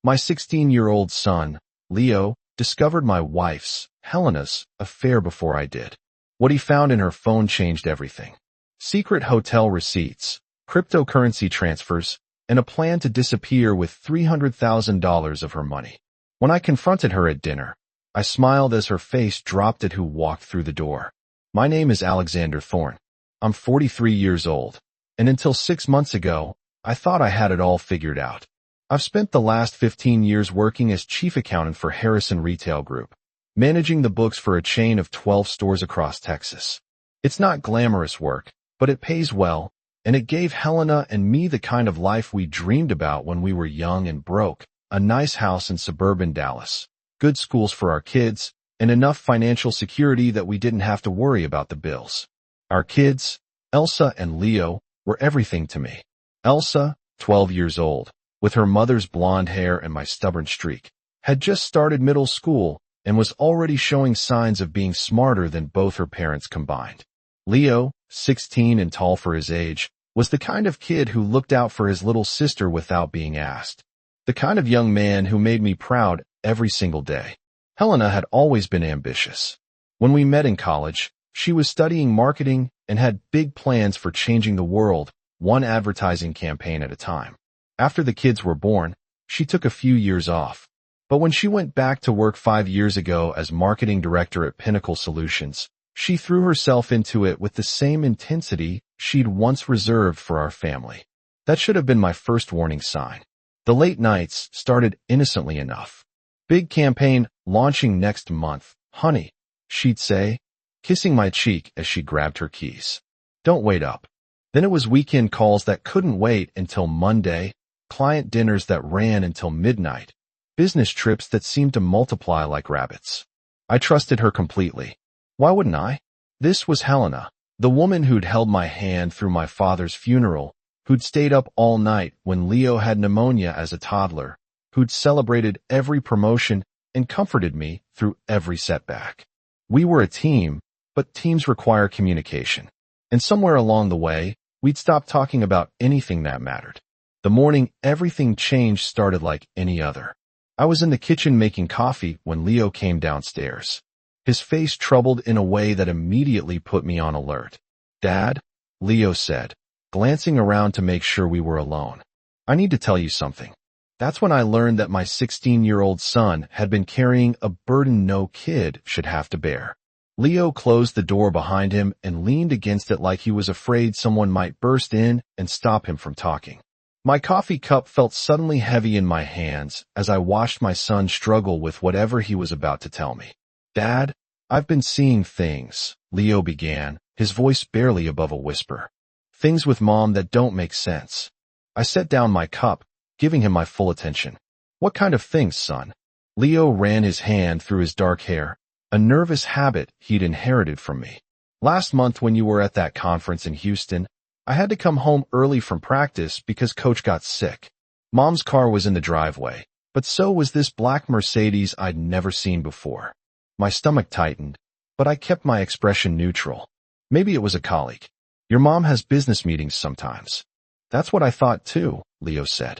My 16-year-old son, Leo, discovered my wife's, Helena's, affair before I did. What he found in her phone changed everything. Secret hotel receipts, cryptocurrency transfers, and a plan to disappear with $300,000 of her money. When I confronted her at dinner, I smiled as her face dropped at who walked through the door. My name is Alexander Thorne. I'm 43 years old, and until 6 months ago, I thought I had it all figured out. I've spent the last 15 years working as chief accountant for Harrison Retail Group, managing the books for a chain of 12 stores across Texas. It's not glamorous work, but it pays well, and it gave Helena and me the kind of life we dreamed about when we were young and broke, a nice house in suburban Dallas, good schools for our kids, and enough financial security that we didn't have to worry about the bills. Our kids, Elsa and Leo, were everything to me. Elsa, 12 years old, with her mother's blonde hair and my stubborn streak, had just started middle school and was already showing signs of being smarter than both her parents combined. Leo, 16 and tall for his age, was the kind of kid who looked out for his little sister without being asked. The kind of young man who made me proud every single day. Helena had always been ambitious. When we met in college, she was studying marketing and had big plans for changing the world, one advertising campaign at a time. After the kids were born, she took a few years off. But when she went back to work 5 years ago as marketing director at Pinnacle Solutions, she threw herself into it with the same intensity she'd once reserved for our family. That should have been my first warning sign. The late nights started innocently enough. Big campaign launching next month, honey, she'd say, kissing my cheek as she grabbed her keys. Don't wait up. Then it was weekend calls that couldn't wait until Monday, client dinners that ran until midnight, business trips that seemed to multiply like rabbits. I trusted her completely. Why wouldn't I? This was Helena, the woman who'd held my hand through my father's funeral, who'd stayed up all night when Leo had pneumonia as a toddler, who'd celebrated every promotion and comforted me through every setback. We were a team, but teams require communication. And somewhere along the way, we'd stopped talking about anything that mattered. The morning everything changed started like any other. I was in the kitchen making coffee when Leo came downstairs. His face troubled in a way that immediately put me on alert. Dad, Leo said, glancing around to make sure we were alone. I need to tell you something. That's when I learned that my 16-year-old son had been carrying a burden no kid should have to bear. Leo closed the door behind him and leaned against it like he was afraid someone might burst in and stop him from talking. My coffee cup felt suddenly heavy in my hands as I watched my son struggle with whatever he was about to tell me. Dad, I've been seeing things, Leo began, his voice barely above a whisper. Things with Mom that don't make sense. I set down my cup, giving him my full attention. What kind of things, son? Leo ran his hand through his dark hair, a nervous habit he'd inherited from me. Last month when you were at that conference in Houston, I had to come home early from practice because Coach got sick. Mom's car was in the driveway, but so was this black Mercedes I'd never seen before. My stomach tightened, but I kept my expression neutral. Maybe it was a colleague. Your mom has business meetings sometimes. That's what I thought too, Leo said.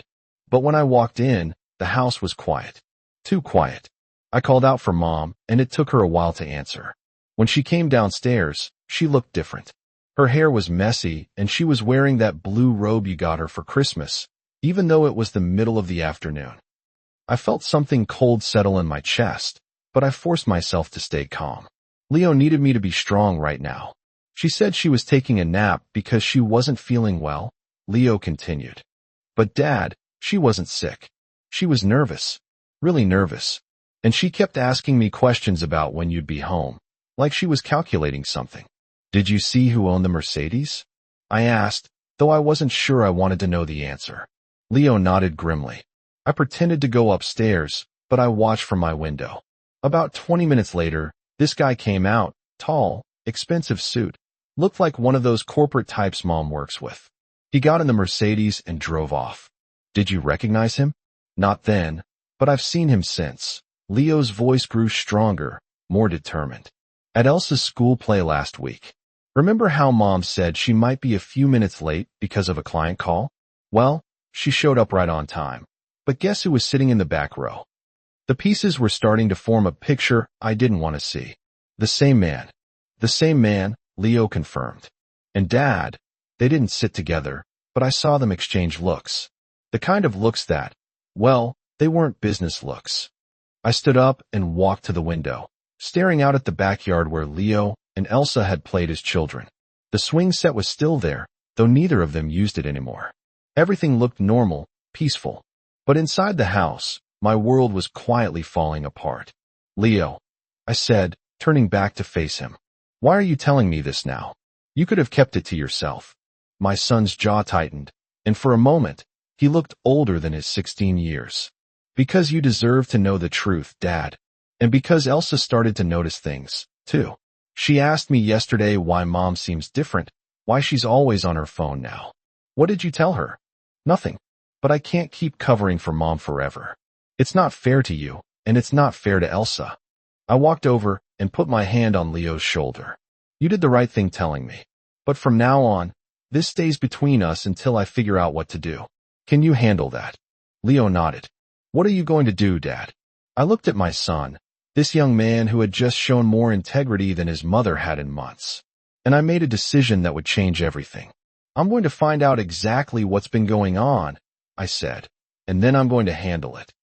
But when I walked in, the house was quiet. Too quiet. I called out for Mom, and it took her a while to answer. When she came downstairs, she looked different. Her hair was messy, and she was wearing that blue robe you got her for Christmas, even though it was the middle of the afternoon. I felt something cold settle in my chest, but I forced myself to stay calm. Leo needed me to be strong right now. She said she was taking a nap because she wasn't feeling well, Leo continued. But Dad, she wasn't sick. She was nervous, really nervous, and she kept asking me questions about when you'd be home, like she was calculating something. Did you see who owned the Mercedes? I asked, though I wasn't sure I wanted to know the answer. Leo nodded grimly. I pretended to go upstairs, but I watched from my window. About 20 minutes later, this guy came out, tall, expensive suit, looked like one of those corporate types Mom works with. He got in the Mercedes and drove off. Did you recognize him? Not then, but I've seen him since. Leo's voice grew stronger, more determined. At Elsa's school play last week. Remember how Mom said she might be a few minutes late because of a client call? Well, she showed up right on time. But guess who was sitting in the back row? The pieces were starting to form a picture I didn't want to see. The same man. The same man, Leo confirmed. And Dad, they didn't sit together, but I saw them exchange looks. The kind of looks that, well, they weren't business looks. I stood up and walked to the window, staring out at the backyard where Leo and Elsa had played as children. The swing set was still there, though neither of them used it anymore. Everything looked normal, peaceful. But inside the house, my world was quietly falling apart. Leo, I said, turning back to face him. Why are you telling me this now? You could have kept it to yourself. My son's jaw tightened, and for a moment, he looked older than his 16 years. Because you deserve to know the truth, Dad. And because Elsa started to notice things, too. She asked me yesterday why Mom seems different, why she's always on her phone now. What did you tell her? Nothing. But I can't keep covering for Mom forever. It's not fair to you, and it's not fair to Elsa. I walked over and put my hand on Leo's shoulder. You did the right thing telling me. But from now on, this stays between us until I figure out what to do. Can you handle that? Leo nodded. What are you going to do, Dad? I looked at my son, this young man who had just shown more integrity than his mother had in months. And I made a decision that would change everything. I'm going to find out exactly what's been going on, I said, and then I'm going to handle it.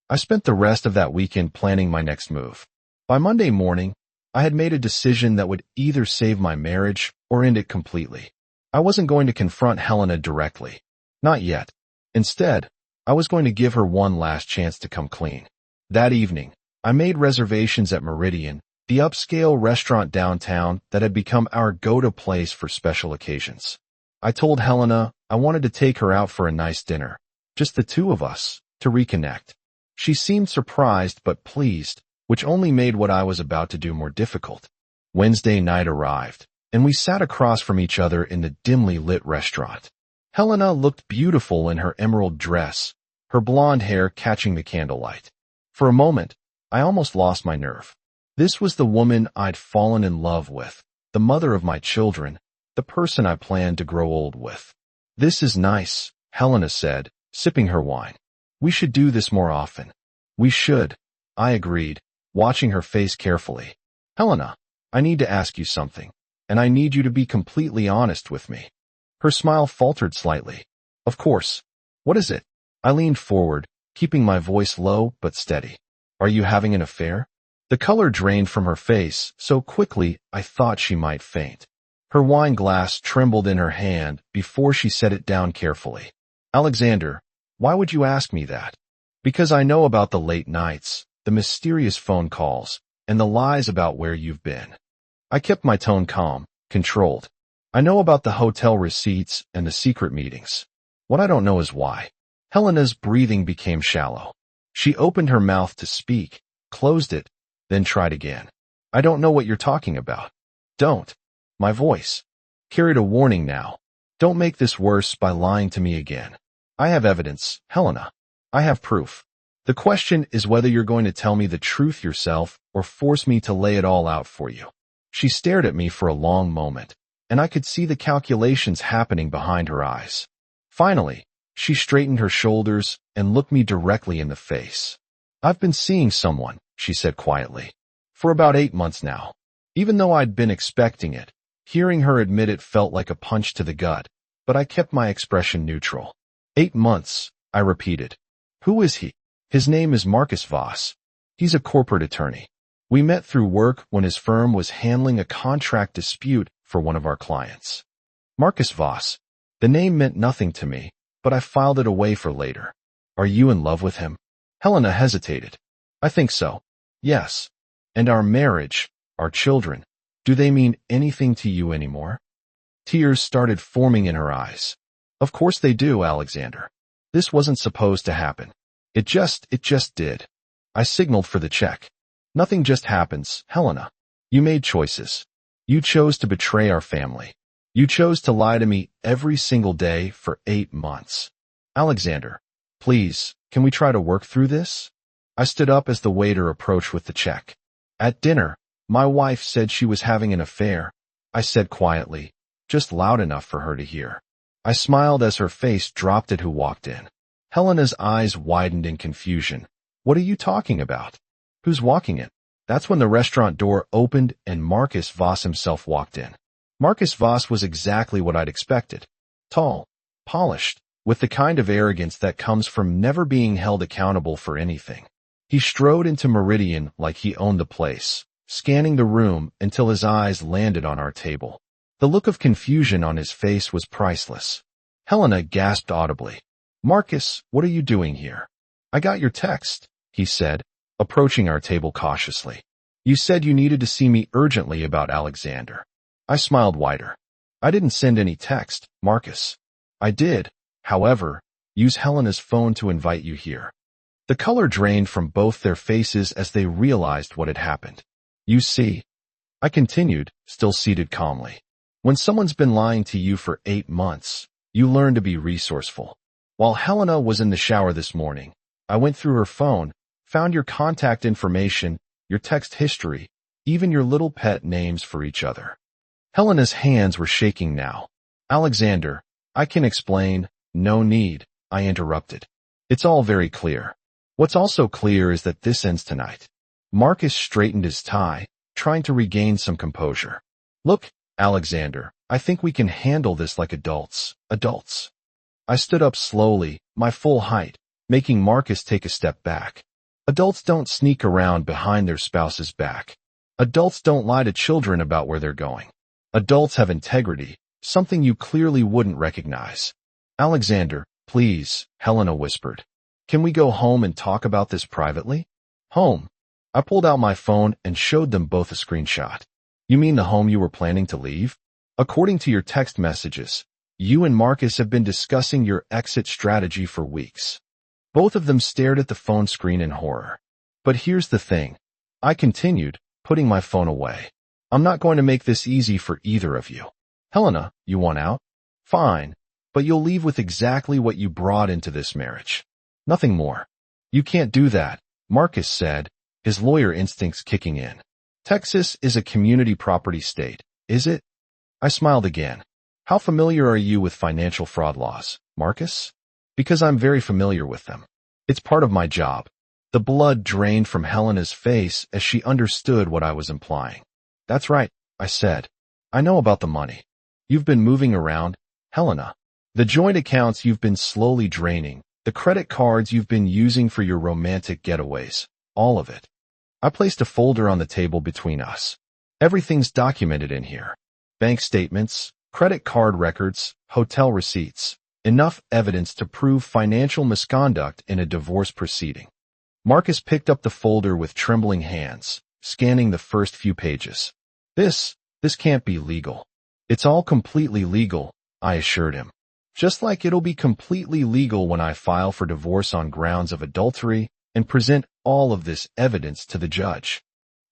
I spent the rest of that weekend planning my next move. By Monday morning, I had made a decision that would either save my marriage or end it completely. I wasn't going to confront Helena directly. Not yet. Instead, I was going to give her one last chance to come clean. That evening, I made reservations at Meridian, the upscale restaurant downtown that had become our go-to place for special occasions. I told Helena I wanted to take her out for a nice dinner, just the two of us, to reconnect. She seemed surprised but pleased, which only made what I was about to do more difficult. Wednesday night arrived, and we sat across from each other in the dimly lit restaurant. Helena looked beautiful in her emerald dress, her blonde hair catching the candlelight. For a moment, I almost lost my nerve. This was the woman I'd fallen in love with, the mother of my children, the person I planned to grow old with. This is nice, Helena said, sipping her wine. We should do this more often. We should, I agreed, watching her face carefully. Helena, I need to ask you something, and I need you to be completely honest with me. Her smile faltered slightly. Of course. What is it? I leaned forward, keeping my voice low but steady. Are you having an affair? The color drained from her face so quickly I thought she might faint. Her wine glass trembled in her hand before she set it down carefully. Alexander, why would you ask me that? Because I know about the late nights, the mysterious phone calls, and the lies about where you've been. I kept my tone calm, controlled. I know about the hotel receipts and the secret meetings. What I don't know is why. Helena's breathing became shallow. She opened her mouth to speak, closed it, then tried again. I don't know what you're talking about. Don't. My voice carried a warning now. Don't make this worse by lying to me again. I have evidence, Helena. I have proof. The question is whether you're going to tell me the truth yourself or force me to lay it all out for you. She stared at me for a long moment, and I could see the calculations happening behind her eyes. Finally, she straightened her shoulders and looked me directly in the face. I've been seeing someone, she said quietly, for about 8 months now. Even though I'd been expecting it, hearing her admit it felt like a punch to the gut, but I kept my expression neutral. 8 months, I repeated. Who is he? His name is Marcus Voss. He's a corporate attorney. We met through work when his firm was handling a contract dispute for one of our clients. Marcus Voss. The name meant nothing to me, but I filed it away for later. Are you in love with him? Helena hesitated. I think so. Yes. And our marriage, our children, do they mean anything to you anymore? Tears started forming in her eyes. Of course they do, Alexander. This wasn't supposed to happen. It just did. I signaled for the check. Nothing just happens, Helena. You made choices. You chose to betray our family. You chose to lie to me every single day for 8 months. Alexander, please, can we try to work through this? I stood up as the waiter approached with the check. At dinner, my wife said she was having an affair. I said quietly, just loud enough for her to hear. I smiled as her face dropped at who walked in. Helena's eyes widened in confusion. What are you talking about? Who's walking in? That's when the restaurant door opened and Marcus Voss himself walked in. Marcus Voss was exactly what I'd expected. Tall, polished, with the kind of arrogance that comes from never being held accountable for anything. He strode into Meridian like he owned the place, scanning the room until his eyes landed on our table. The look of confusion on his face was priceless. Helena gasped audibly. Marcus, what are you doing here? I got your text, he said, approaching our table cautiously. You said you needed to see me urgently about Alexander. I smiled wider. I didn't send any text, Marcus. I did, however, use Helena's phone to invite you here. The color drained from both their faces as they realized what had happened. You see, I continued, still seated calmly. When someone's been lying to you for 8 months, you learn to be resourceful. While Helena was in the shower this morning, I went through her phone, found your contact information, your text history, even your little pet names for each other. Helena's hands were shaking now. Alexander, I can explain. No need, I interrupted. It's all very clear. What's also clear is that this ends tonight. Marcus straightened his tie, trying to regain some composure. Look, Alexander, I think we can handle this like adults. Adults. I stood up slowly, my full height, making Marcus take a step back. Adults don't sneak around behind their spouse's back. Adults don't lie to children about where they're going. Adults have integrity, something you clearly wouldn't recognize. Alexander, please, Helena whispered. Can we go home and talk about this privately? Home. I pulled out my phone and showed them both a screenshot. You mean the home you were planning to leave? According to your text messages, you and Marcus have been discussing your exit strategy for weeks. Both of them stared at the phone screen in horror. But here's the thing. I continued, putting my phone away. I'm not going to make this easy for either of you. Helena, you want out? Fine, but you'll leave with exactly what you brought into this marriage. Nothing more. You can't do that, Marcus said, his lawyer instincts kicking in. Texas is a community property state, is it? I smiled again. How familiar are you with financial fraud laws, Marcus? Because I'm very familiar with them. It's part of my job. The blood drained from Helena's face as she understood what I was implying. That's right, I said. I know about the money. You've been moving around, Helena. The joint accounts you've been slowly draining, the credit cards you've been using for your romantic getaways, all of it. I placed a folder on the table between us. Everything's documented in here. Bank statements, credit card records, hotel receipts. Enough evidence to prove financial misconduct in a divorce proceeding. Marcus picked up the folder with trembling hands, scanning the first few pages. This can't be legal. It's all completely legal, I assured him. Just like it'll be completely legal when I file for divorce on grounds of adultery and present all of this evidence to the judge.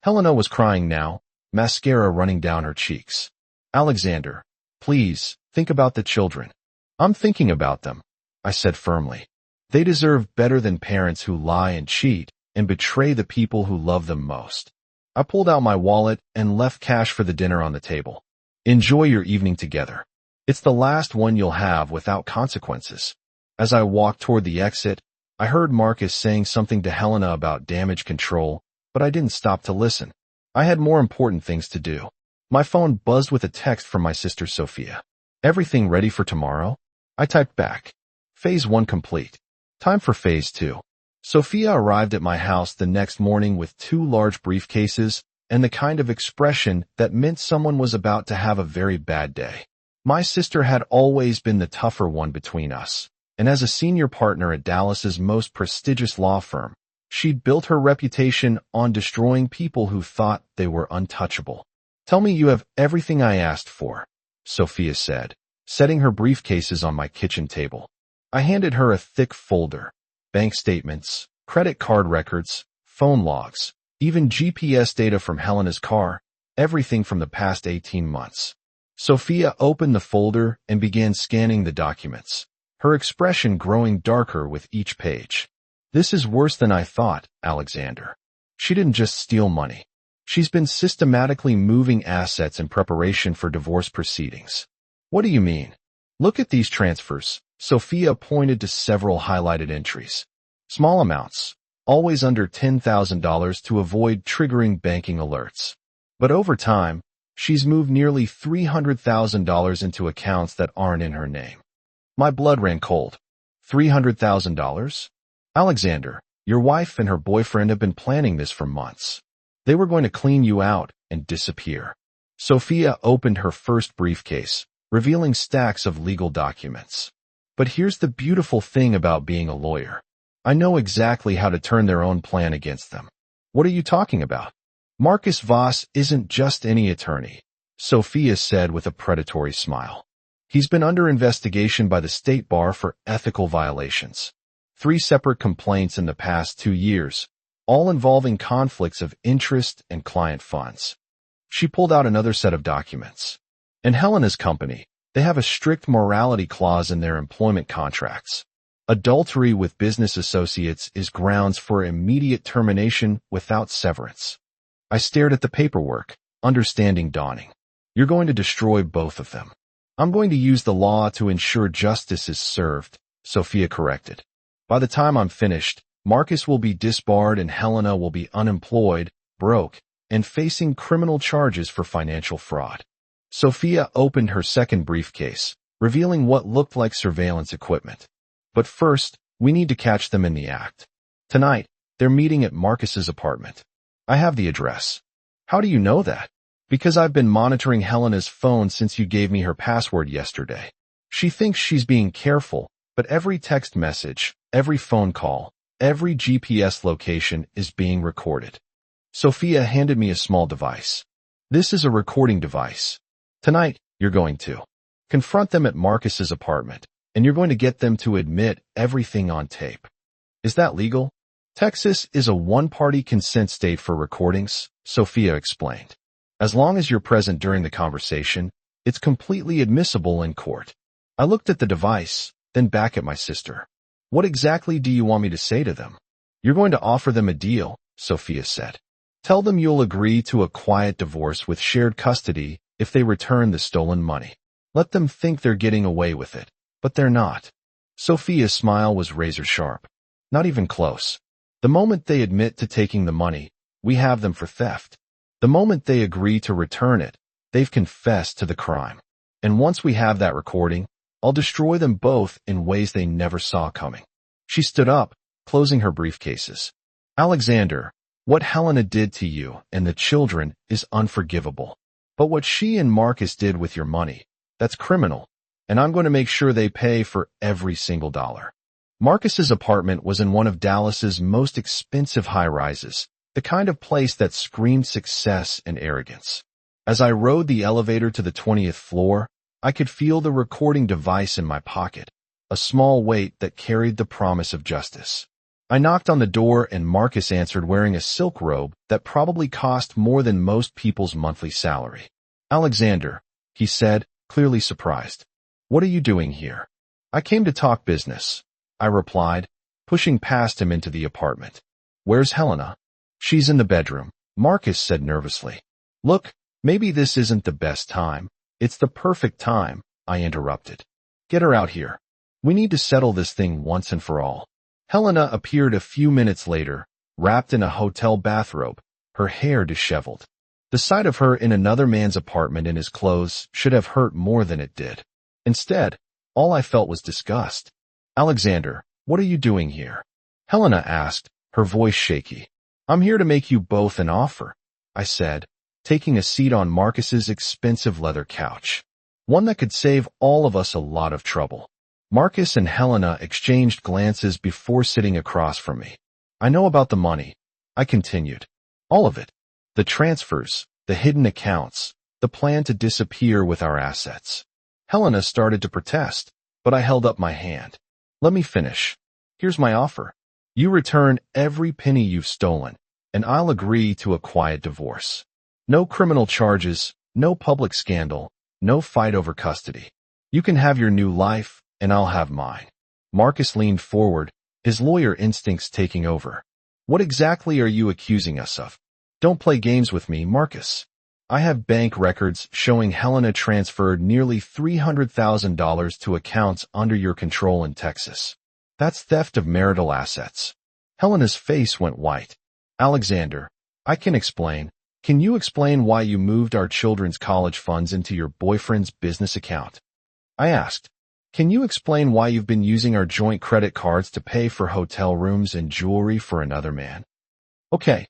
Helena was crying now, mascara running down her cheeks. Alexander, please, think about the children. I'm thinking about them, I said firmly. They deserve better than parents who lie and cheat and betray the people who love them most. I pulled out my wallet and left cash for the dinner on the table. Enjoy your evening together. It's the last one you'll have without consequences. As I walked toward the exit, I heard Marcus saying something to Helena about damage control, but I didn't stop to listen. I had more important things to do. My phone buzzed with a text from my sister Sophia. Everything ready for tomorrow? I typed back. Phase 1 complete. Time for Phase 2. Sophia arrived at my house the next morning with 2 large briefcases and the kind of expression that meant someone was about to have a very bad day. My sister had always been the tougher one between us, and as a senior partner at Dallas's most prestigious law firm, she'd built her reputation on destroying people who thought they were untouchable. Tell me you have everything I asked for, Sophia said, setting her briefcases on my kitchen table. I handed her a thick folder. Bank statements, credit card records, phone logs, even GPS data from Helena's car, everything from the past 18 months. Sophia opened the folder and began scanning the documents, her expression growing darker with each page. This is worse than I thought, Alexander. She didn't just steal money. She's been systematically moving assets in preparation for divorce proceedings. What do you mean? Look at these transfers, Sophia pointed to several highlighted entries. Small amounts, always under $10,000 to avoid triggering banking alerts. But over time, she's moved nearly $300,000 into accounts that aren't in her name. My blood ran cold. $300,000? Alexander, your wife and her boyfriend have been planning this for months. They were going to clean you out and disappear. Sophia opened her first briefcase, revealing stacks of legal documents. But here's the beautiful thing about being a lawyer. I know exactly how to turn their own plan against them. What are you talking about? Marcus Voss isn't just any attorney, Sophia said with a predatory smile. He's been under investigation by the state bar for ethical violations. 3 separate complaints in the past 2 years, all involving conflicts of interest and client funds. She pulled out another set of documents. In Helena's company, they have a strict morality clause in their employment contracts. Adultery with business associates is grounds for immediate termination without severance. I stared at the paperwork, understanding dawning. You're going to destroy both of them. I'm going to use the law to ensure justice is served, Sophia corrected. By the time I'm finished, Marcus will be disbarred and Helena will be unemployed, broke, and facing criminal charges for financial fraud. Sophia opened her second briefcase, revealing what looked like surveillance equipment. But first, we need to catch them in the act. Tonight, they're meeting at Marcus's apartment. I have the address. How do you know that? Because I've been monitoring Helena's phone since you gave me her password yesterday. She thinks she's being careful, but every text message, every phone call, every GPS location is being recorded. Sophia handed me a small device. This is a recording device. Tonight, you're going to confront them at Marcus's apartment, and you're going to get them to admit everything on tape. Is that legal? Texas is a one-party consent state for recordings, Sophia explained. As long as you're present during the conversation, it's completely admissible in court. I looked at the device, then back at my sister. What exactly do you want me to say to them? You're going to offer them a deal, Sophia said. Tell them you'll agree to a quiet divorce with shared custody if they return the stolen money. Let them think they're getting away with it, but they're not. Sophia's smile was razor sharp. Not even close. The moment they admit to taking the money, we have them for theft. The moment they agree to return it, they've confessed to the crime. And once we have that recording, I'll destroy them both in ways they never saw coming. She stood up, closing her briefcases. Alexander, what Helena did to you and the children is unforgivable. But what she and Marcus did with your money, that's criminal, and I'm going to make sure they pay for every single dollar. Marcus's apartment was in one of Dallas's most expensive high-rises, the kind of place that screamed success and arrogance. As I rode the elevator to the 20th floor, I could feel the recording device in my pocket, a small weight that carried the promise of justice. I knocked on the door and Marcus answered wearing a silk robe that probably cost more than most people's monthly salary. Alexander, he said, clearly surprised. What are you doing here? I came to talk business, I replied, pushing past him into the apartment. Where's Helena? She's in the bedroom, Marcus said nervously. Look, maybe this isn't the best time. It's the perfect time, I interrupted. Get her out here. We need to settle this thing once and for all. Helena appeared a few minutes later, wrapped in a hotel bathrobe, her hair disheveled. The sight of her in another man's apartment in his clothes should have hurt more than it did. Instead, all I felt was disgust. Alexander, what are you doing here? Helena asked, her voice shaky. I'm here to make you both an offer, I said, taking a seat on Marcus's expensive leather couch. One that could save all of us a lot of trouble. Marcus and Helena exchanged glances before sitting across from me. I know about the money, I continued. All of it. The transfers, the hidden accounts, the plan to disappear with our assets. Helena started to protest, but I held up my hand. Let me finish. Here's my offer. You return every penny you've stolen, and I'll agree to a quiet divorce. No criminal charges, no public scandal, no fight over custody. You can have your new life, and I'll have mine. Marcus leaned forward, his lawyer instincts taking over. What exactly are you accusing us of? Don't play games with me, Marcus. I have bank records showing Helena transferred nearly $300,000 to accounts under your control in Texas. That's theft of marital assets. Helena's face went white. Alexander, I can explain. Can you explain why you moved our children's college funds into your boyfriend's business account? I asked. Can you explain why you've been using our joint credit cards to pay for hotel rooms and jewelry for another man? Okay,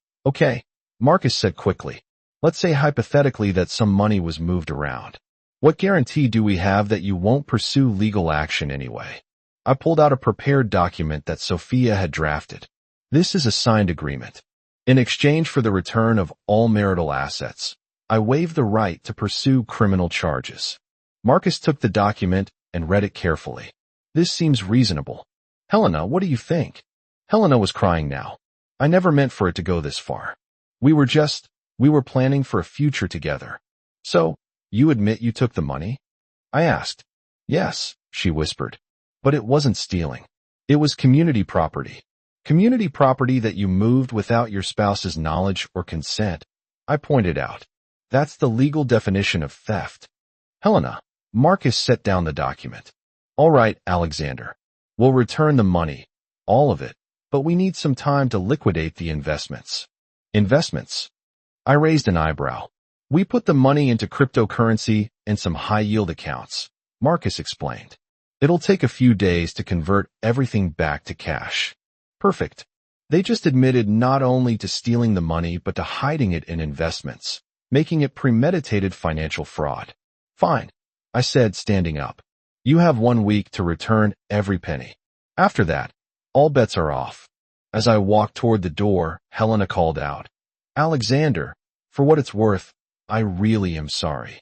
Marcus said quickly. Let's say hypothetically that some money was moved around. What guarantee do we have that you won't pursue legal action anyway? I pulled out a prepared document that Sophia had drafted. This is a signed agreement. In exchange for the return of all marital assets, I waive the right to pursue criminal charges. Marcus took the document and read it carefully. This seems reasonable. Helena, what do you think? Helena was crying now. I never meant for it to go this far. We were planning for a future together. So, you admit you took the money? I asked. Yes, she whispered. But it wasn't stealing. It was community property. Community property that you moved without your spouse's knowledge or consent, I pointed out. That's the legal definition of theft. Helena, Marcus set down the document. All right, Alexander. We'll return the money, all of it, but we need some time to liquidate the investments. Investments? I raised an eyebrow. We put the money into cryptocurrency and some high-yield accounts, Marcus explained. It'll take a few days to convert everything back to cash. Perfect. They just admitted not only to stealing the money but to hiding it in investments, making it premeditated financial fraud. Fine, I said, standing up. You have 1 week to return every penny. After that, all bets are off. As I walked toward the door, Helena called out, Alexander, for what it's worth, I really am sorry.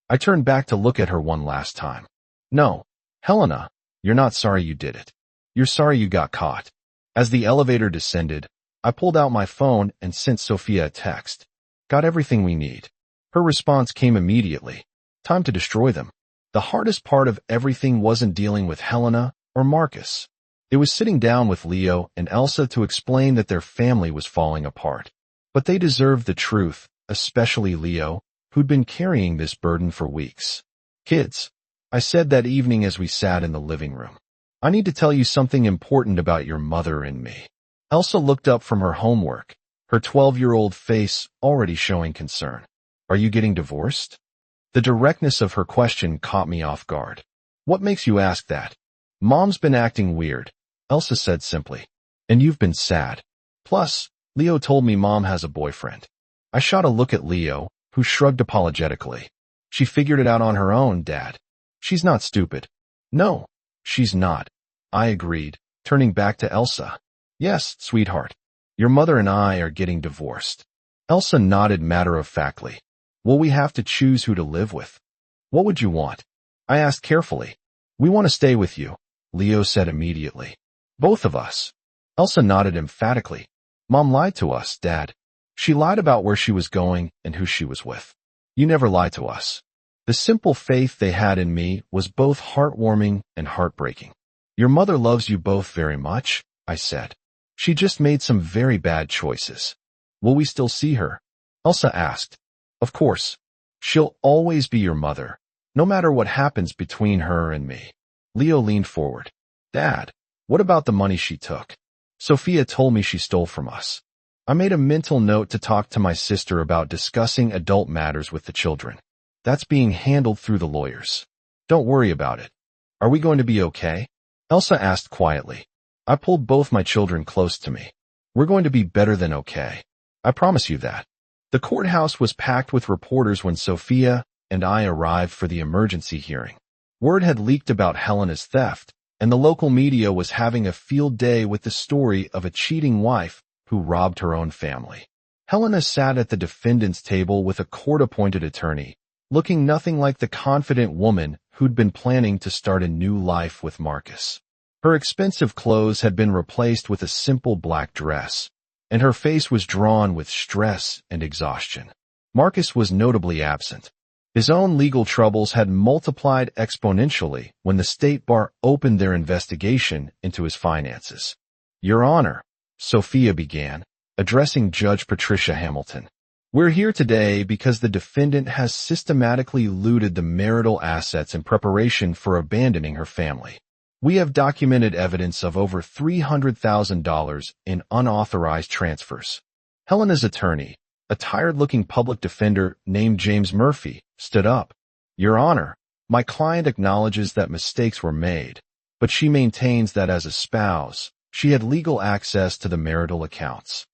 I turned back to look at her one last time. No, Helena, you're not sorry you did it. You're sorry you got caught. As the elevator descended, I pulled out my phone and sent Sophia a text. Got everything we need. Her response came immediately. Time to destroy them. The hardest part of everything wasn't dealing with Helena or Marcus. It was sitting down with Leo and Elsa to explain that their family was falling apart. But they deserved the truth, especially Leo, who'd been carrying this burden for weeks. Kids, I said that evening as we sat in the living room. I need to tell you something important about your mother and me. Elsa looked up from her homework, her 12-year-old face already showing concern. Are you getting divorced? The directness of her question caught me off guard. What makes you ask that? Mom's been acting weird, Elsa said simply. And you've been sad. Plus, Leo told me Mom has a boyfriend. I shot a look at Leo, who shrugged apologetically. She figured it out on her own, Dad. She's not stupid. No, she's not. I agreed, turning back to Elsa. Yes, sweetheart. Your mother and I are getting divorced. Elsa nodded matter-of-factly. Will we have to choose who to live with? What would you want? I asked carefully. We want to stay with you, Leo said immediately. Both of us. Elsa nodded emphatically. Mom lied to us, Dad. She lied about where she was going and who she was with. You never lied to us. The simple faith they had in me was both heartwarming and heartbreaking. Your mother loves you both very much, I said. She just made some very bad choices. Will we still see her? Elsa asked. Of course. She'll always be your mother, no matter what happens between her and me. Leo leaned forward. Dad, what about the money she took? Sophia told me she stole from us. I made a mental note to talk to my sister about discussing adult matters with the children. That's being handled through the lawyers. Don't worry about it. Are we going to be okay? Elsa asked quietly. I pulled both my children close to me. We're going to be better than okay. I promise you that. The courthouse was packed with reporters when Sophia and I arrived for the emergency hearing. Word had leaked about Helena's theft, and the local media was having a field day with the story of a cheating wife who robbed her own family. Helena sat at the defendant's table with a court-appointed attorney, looking nothing like the confident woman who'd been planning to start a new life with Marcus. Her expensive clothes had been replaced with a simple black dress, and her face was drawn with stress and exhaustion. Marcus was notably absent. His own legal troubles had multiplied exponentially when the State Bar opened their investigation into his finances. Your Honor, Sophia began, addressing Judge Patricia Hamilton. We're here today because the defendant has systematically looted the marital assets in preparation for abandoning her family. We have documented evidence of over $300,000 in unauthorized transfers. Helena's attorney, a tired-looking public defender named James Murphy, stood up. Your Honor, my client acknowledges that mistakes were made, but she maintains that as a spouse, she had legal access to the marital accounts.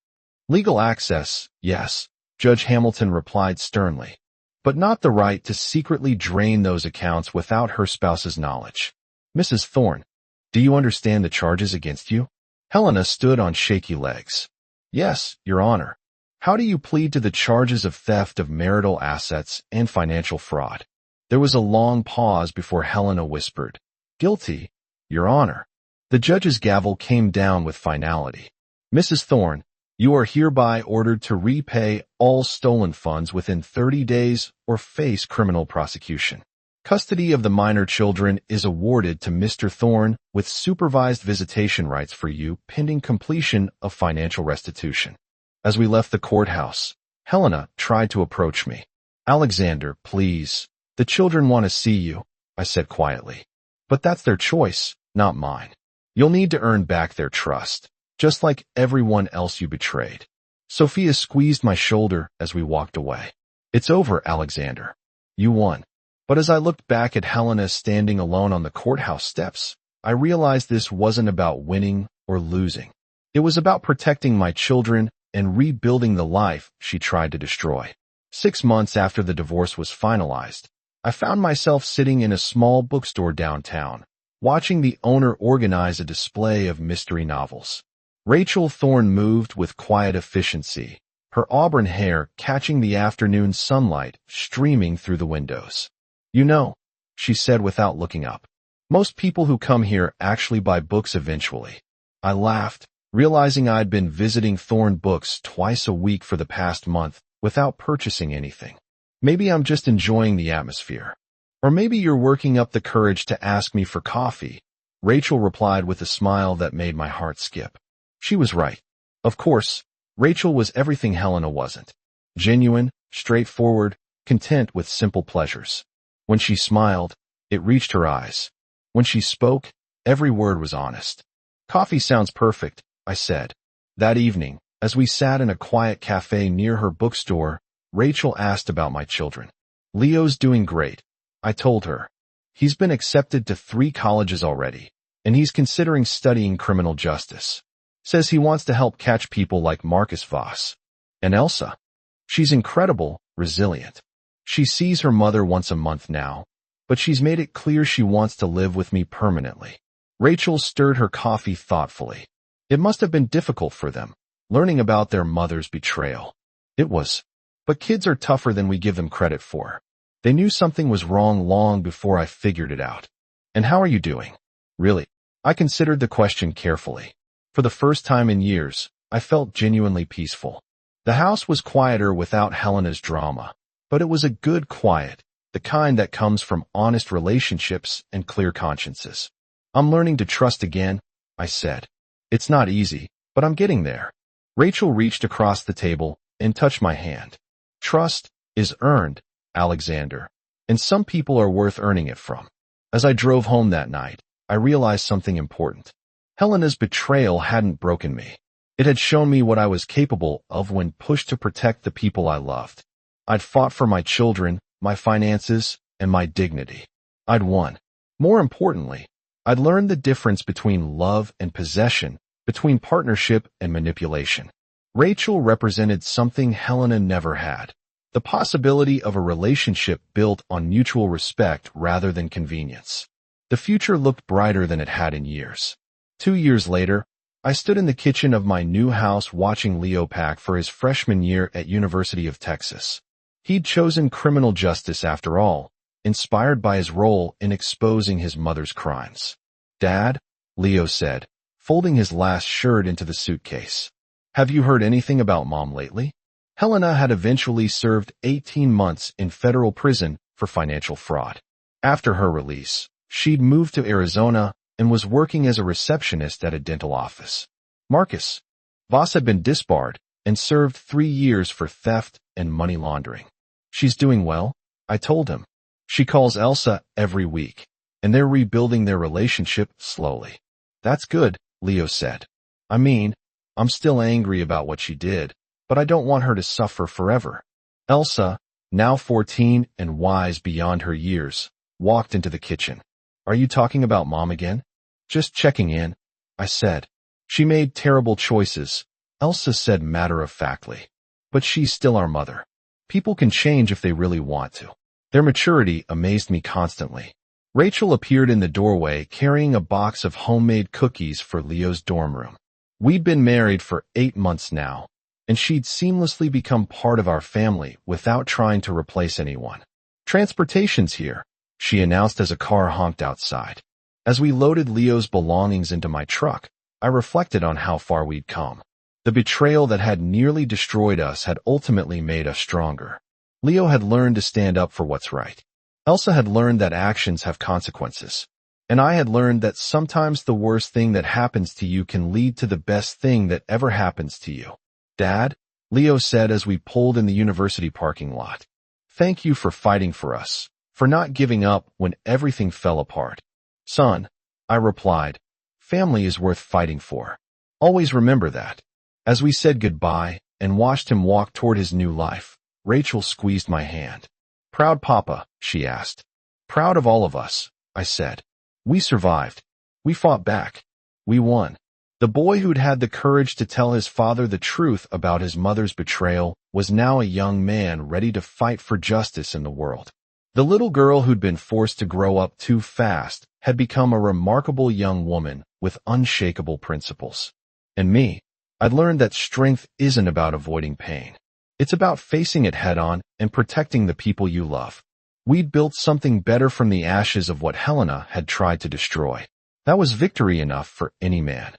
Legal access, yes, Judge Hamilton replied sternly, but not the right to secretly drain those accounts without her spouse's knowledge. Mrs. Thorne, do you understand the charges against you? Helena stood on shaky legs. Yes, Your Honor. How do you plead to the charges of theft of marital assets and financial fraud? There was a long pause before Helena whispered, Guilty, Your Honor. The judge's gavel came down with finality. Mrs. Thorne, you are hereby ordered to repay all stolen funds within 30 days or face criminal prosecution. Custody of the minor children is awarded to Mr. Thorne with supervised visitation rights for you pending completion of financial restitution. As we left the courthouse, Helena tried to approach me. Alexander, please. The children want to see you, I said quietly. But that's their choice, not mine. You'll need to earn back their trust, just like everyone else you betrayed. Sophia squeezed my shoulder as we walked away. It's over, Alexander. You won. But as I looked back at Helena standing alone on the courthouse steps, I realized this wasn't about winning or losing. It was about protecting my children and rebuilding the life she tried to destroy. 6 months after the divorce was finalized, I found myself sitting in a small bookstore downtown, watching the owner organize a display of mystery novels. Rachel Thorne moved with quiet efficiency, her auburn hair catching the afternoon sunlight streaming through the windows. You know, she said without looking up, most people who come here actually buy books eventually. I laughed, realizing I'd been visiting Thorne Books twice a week for the past month without purchasing anything. Maybe I'm just enjoying the atmosphere. Or maybe you're working up the courage to ask me for coffee, Rachel replied with a smile that made my heart skip. She was right. Of course, Rachel was everything Helena wasn't. Genuine, straightforward, content with simple pleasures. When she smiled, it reached her eyes. When she spoke, every word was honest. Coffee sounds perfect, I said. That evening, as we sat in a quiet cafe near her bookstore, Rachel asked about my children. Leo's doing great, I told her. He's been accepted to 3 colleges already, and he's considering studying criminal justice. Says he wants to help catch people like Marcus Voss. And Elsa? She's incredible, resilient. She sees her mother once a month now, but she's made it clear she wants to live with me permanently. Rachel stirred her coffee thoughtfully. It must have been difficult for them, learning about their mother's betrayal. It was. But kids are tougher than we give them credit for. They knew something was wrong long before I figured it out. And how are you doing? Really? I considered the question carefully. For the first time in years, I felt genuinely peaceful. The house was quieter without Helena's drama. But it was a good quiet, the kind that comes from honest relationships and clear consciences. I'm learning to trust again, I said. It's not easy, but I'm getting there. Rachel reached across the table and touched my hand. Trust is earned, Alexander, and some people are worth earning it from. As I drove home that night, I realized something important. Helena's betrayal hadn't broken me. It had shown me what I was capable of when pushed to protect the people I loved. I'd fought for my children, my finances, and my dignity. I'd won. More importantly, I'd learned the difference between love and possession, between partnership and manipulation. Rachel represented something Helena never had. The possibility of a relationship built on mutual respect rather than convenience. The future looked brighter than it had in years. 2 years later, I stood in the kitchen of my new house watching Leo pack for his freshman year at University of Texas. He'd chosen criminal justice after all, inspired by his role in exposing his mother's crimes. Dad, Leo said, folding his last shirt into the suitcase. Have you heard anything about Mom lately? Helena had eventually served 18 months in federal prison for financial fraud. After her release, she'd moved to Arizona and was working as a receptionist at a dental office. Marcus Voss had been disbarred and served 3 years for theft and money laundering. She's doing well, I told him. She calls Elsa every week, and they're rebuilding their relationship slowly. That's good, Leo said. I mean, I'm still angry about what she did, but I don't want her to suffer forever. Elsa, now 14 and wise beyond her years, walked into the kitchen. Are you talking about Mom again? Just checking in, I said. She made terrible choices, Elsa said matter-of-factly. But she's still our mother. People can change if they really want to. Their maturity amazed me constantly. Rachel appeared in the doorway carrying a box of homemade cookies for Leo's dorm room. We'd been married for 8 months now, and she'd seamlessly become part of our family without trying to replace anyone. Transportation's here, she announced as a car honked outside. As we loaded Leo's belongings into my truck, I reflected on how far we'd come. The betrayal that had nearly destroyed us had ultimately made us stronger. Leo had learned to stand up for what's right. Elsa had learned that actions have consequences. And I had learned that sometimes the worst thing that happens to you can lead to the best thing that ever happens to you. Dad, Leo said as we pulled in the university parking lot. Thank you for fighting for us, for not giving up when everything fell apart. Son, I replied, family is worth fighting for. Always remember that. As we said goodbye and watched him walk toward his new life, Rachel squeezed my hand. Proud Papa, she asked. Proud of all of us, I said. We survived. We fought back. We won. The boy who'd had the courage to tell his father the truth about his mother's betrayal was now a young man ready to fight for justice in the world. The little girl who'd been forced to grow up too fast had become a remarkable young woman with unshakable principles. And me, I'd learned that strength isn't about avoiding pain. It's about facing it head-on and protecting the people you love. We'd built something better from the ashes of what Helena had tried to destroy. That was victory enough for any man.